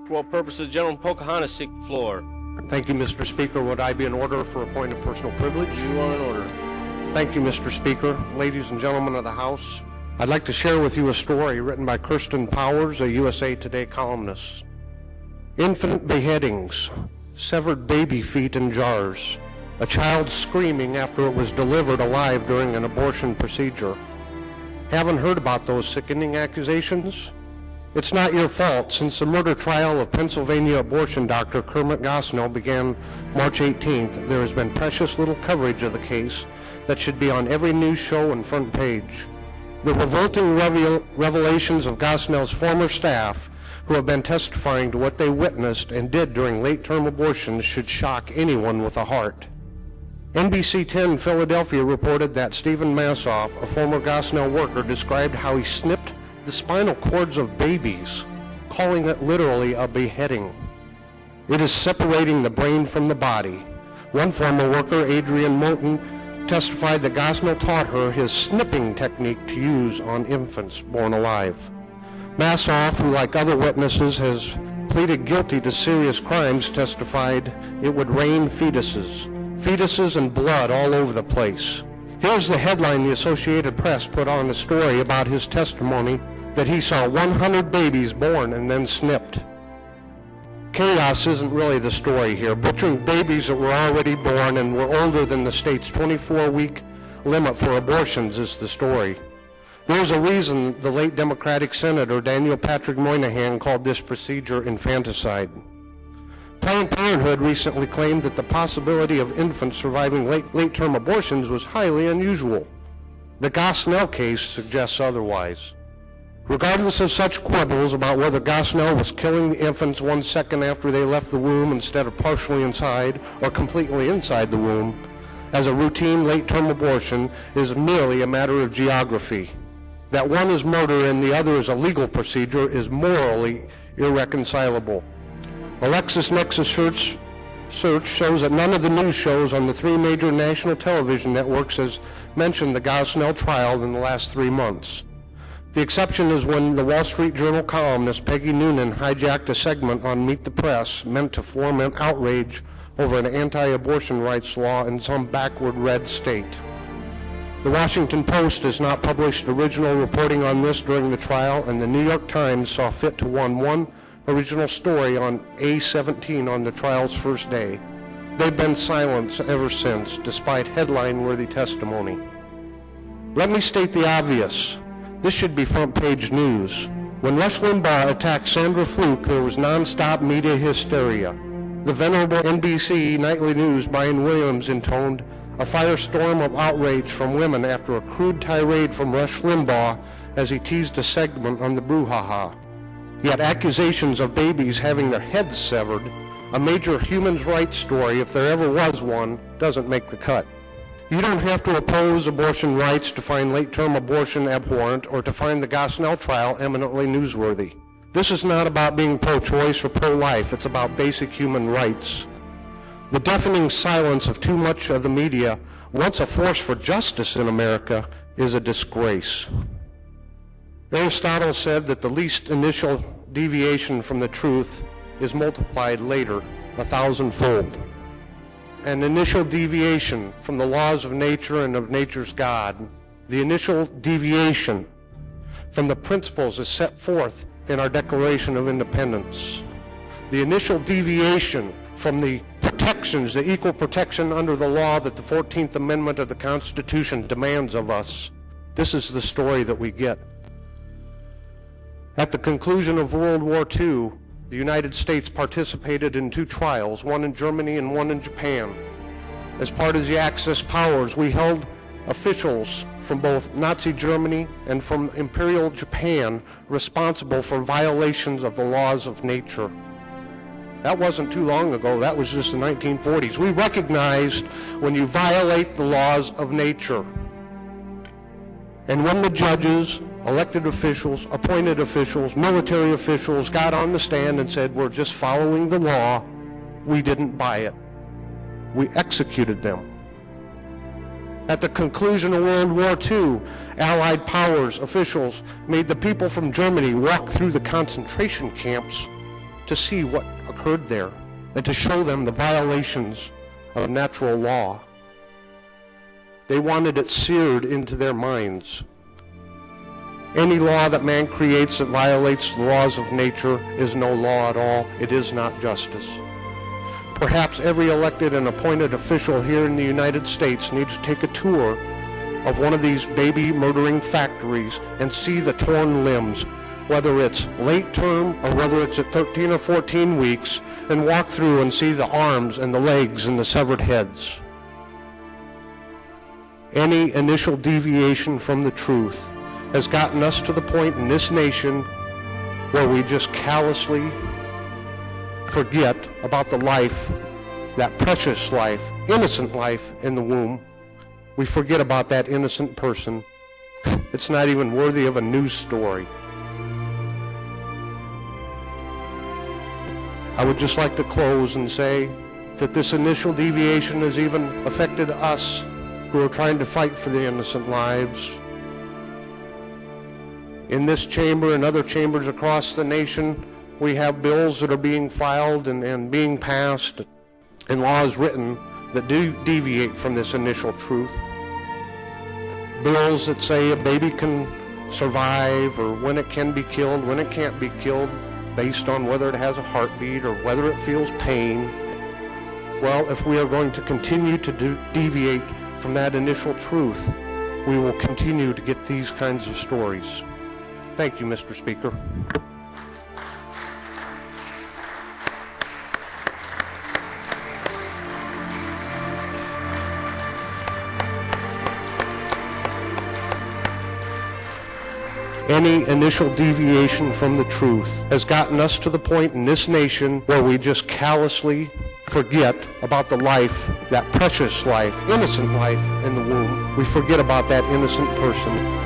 For what purposes, General Pocahontas seek the floor? Thank you, Mr. Speaker. Would I be in order for a point of personal privilege? You are in order. Thank you, Mr. Speaker. Ladies and gentlemen of the House, I'd like to share with you a story written by Kirsten Powers, a USA Today columnist. Infant beheadings, severed baby feet in jars, a child screaming after it was delivered alive during an abortion procedure. Haven't heard about those sickening accusations? It's not your fault, since the murder trial of Pennsylvania abortion doctor Kermit Gosnell began March 18th. There has been precious little coverage of the case that should be on every news show and front page. The revolting revelations of Gosnell's former staff, who have been testifying to what they witnessed and did during late-term abortions, should shock anyone with a heart. NBC 10 Philadelphia reported that Stephen Massoff, a former Gosnell worker, described how he snipped the spinal cords of babies, calling it literally a beheading. It is separating the brain from the body. One former worker, Adrian Moulton, testified that Gosnell taught her his snipping technique to use on infants born alive. Massoff, who like other witnesses has pleaded guilty to serious crimes, testified it would rain fetuses and blood all over the place. Here's the headline the Associated Press put on a story about his testimony that he saw 100 babies born and then snipped. Chaos isn't really the story here. Butchering babies that were already born and were older than the state's 24-week limit for abortions is the story. There's a reason the late Democratic Senator Daniel Patrick Moynihan called this procedure infanticide. Planned Parenthood recently claimed that the possibility of infants surviving late-term abortions was highly unusual. The Gosnell case suggests otherwise. Regardless of such quibbles about whether Gosnell was killing the infants 1 second after they left the womb instead of partially inside or completely inside the womb, as a routine late-term abortion is merely a matter of geography. That one is murder and the other is a legal procedure is morally irreconcilable. LexisNexis search shows that none of the news shows on the 3 major national television networks has mentioned the Gosnell trial in the last 3 months. The exception is when the Wall Street Journal columnist Peggy Noonan hijacked a segment on Meet the Press meant to foment outrage over an anti-abortion rights law in some backward red state. The Washington Post has not published original reporting on this during the trial, and the New York Times saw fit to run one original story on A17 on the trial's first day. They've been silent ever since, despite headline-worthy testimony. Let me state the obvious. This should be front-page news. When Rush Limbaugh attacked Sandra Fluke, there was non-stop media hysteria. The venerable NBC Nightly News' Brian Williams intoned a firestorm of outrage from women after a crude tirade from Rush Limbaugh as he teased a segment on the brouhaha. Yet accusations of babies having their heads severed, a major human rights story, if there ever was one, doesn't make the cut. You don't have to oppose abortion rights to find late-term abortion abhorrent or to find the Gosnell trial eminently newsworthy. This is not about being pro-choice or pro-life. It's about basic human rights. The deafening silence of too much of the media, once a force for justice in America, is a disgrace. Aristotle said that the least initial deviation from the truth is multiplied later 1,000-fold. An initial deviation from the laws of nature and of nature's God, the initial deviation from the principles as set forth in our Declaration of Independence, the initial deviation from the protections, the equal protection under the law that the 14th Amendment of the Constitution demands of us. This is the story that we get. At the conclusion of World War II, the United States participated in 2 trials, one in Germany and one in Japan. As part of the Axis powers, we held officials from both Nazi Germany and from Imperial Japan responsible for violations of the laws of nature. That wasn't too long ago. That was just the 1940s. We recognized when you violate the laws of nature. And when the judges, elected officials, appointed officials, military officials got on the stand and said, we're just following the law, we didn't buy it. We executed them. At the conclusion of World War II, Allied powers officials made the people from Germany walk through the concentration camps to see what occurred there and to show them the violations of natural law. They wanted it seared into their minds. Any law that man creates that violates the laws of nature is no law at all. It is not justice. Perhaps every elected and appointed official here in the United States needs to take a tour of one of these baby murdering factories and see the torn limbs, whether it's late term or whether it's at 13 or 14 weeks, and walk through and see the arms and the legs and the severed heads. Any initial deviation from the truth has gotten us to the point in this nation where we just callously forget about the life, that precious life, innocent life in the womb. We forget about that innocent person. It's not even worthy of a news story. I would just like to close and say that this initial deviation has even affected us who are trying to fight for the innocent lives. In this chamber and other chambers across the nation, we have bills that are being filed and being passed, and laws written that do deviate from this initial truth. Bills that say a baby can survive, or when it can be killed, when it can't be killed, based on whether it has a heartbeat or whether it feels pain. Well, if we are going to continue to deviate from that initial truth, we will continue to get these kinds of stories. Thank you, Mr. Speaker. Any initial deviation from the truth has gotten us to the point in this nation where we just callously forget about the life, that precious life, innocent life in the womb. We forget about that innocent person.